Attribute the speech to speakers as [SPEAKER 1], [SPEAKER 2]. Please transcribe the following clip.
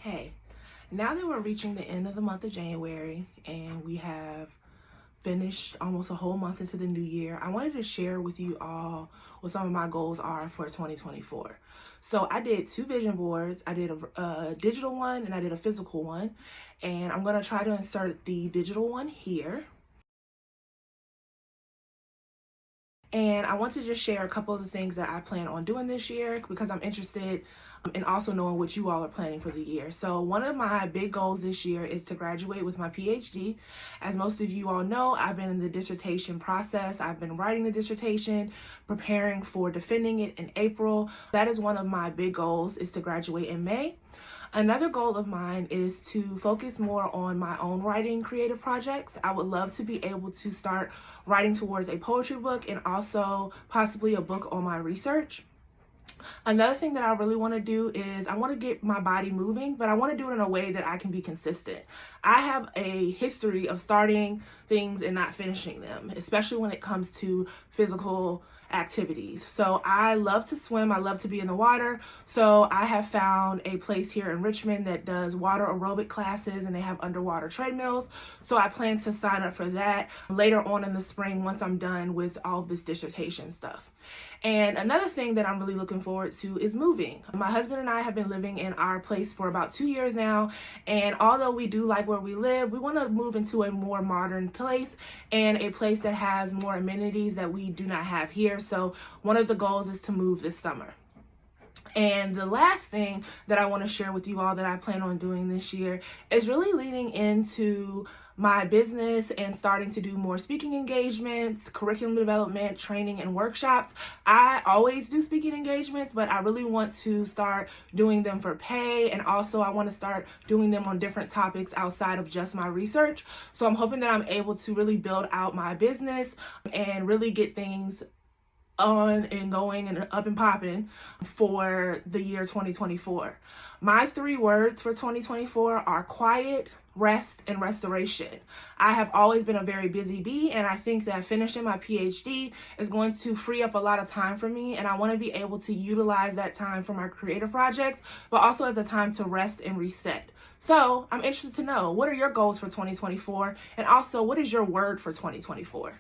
[SPEAKER 1] Hey, now that we're reaching the end of the month of January and we have finished almost a whole month into the new year, I wanted to share with you all what some of my goals are for 2024. So I did two vision boards. I did a digital one and I did a physical one. And I'm going to try to insert the digital one here. And I want to just share a couple of the things that I plan on doing this year because I'm interested in also knowing what you all are planning for the year. So one of my big goals this year is to graduate with my PhD. As most of you all know, I've been in the dissertation process. I've been writing the dissertation, preparing for defending it in April. That is one of my big goals, is to graduate in May. Another goal of mine is to focus more on my own writing creative projects. I would love to be able to start writing towards a poetry book and also possibly a book on my research. Another thing that I really want to do is I want to get my body moving, but I want to do it in a way that I can be consistent. I have a history of starting things and not finishing them, especially when it comes to physical activities. So I love to swim. I love to be in the water. So I have found a place here in Richmond that does water aerobic classes and they have underwater treadmills. So I plan to sign up for that later on in the spring once I'm done with all of this dissertation stuff. And another thing that I'm really looking forward to is moving. My husband and I have been living in our place for about 2 years now. And although we do like where we live, we want to move into a more modern place and a place that has more amenities that we do not have here. So one of the goals is to move this summer. And the last thing that I want to share with you all that I plan on doing this year is really leaning into my business and starting to do more speaking engagements, curriculum development, training, and workshops. I always do speaking engagements, but I really want to start doing them for pay. And also I want to start doing them on different topics outside of just my research. So I'm hoping that I'm able to really build out my business and really get things on and going and up and popping for the year 2024. My 3 words for 2024 are quiet, rest, and restoration. I have always been a very busy bee, and I think that finishing my PhD is going to free up a lot of time for me, and I want to be able to utilize that time for my creative projects, but also as a time to rest and reset. So I'm interested to know, what are your goals for 2024? And also, what is your word for 2024?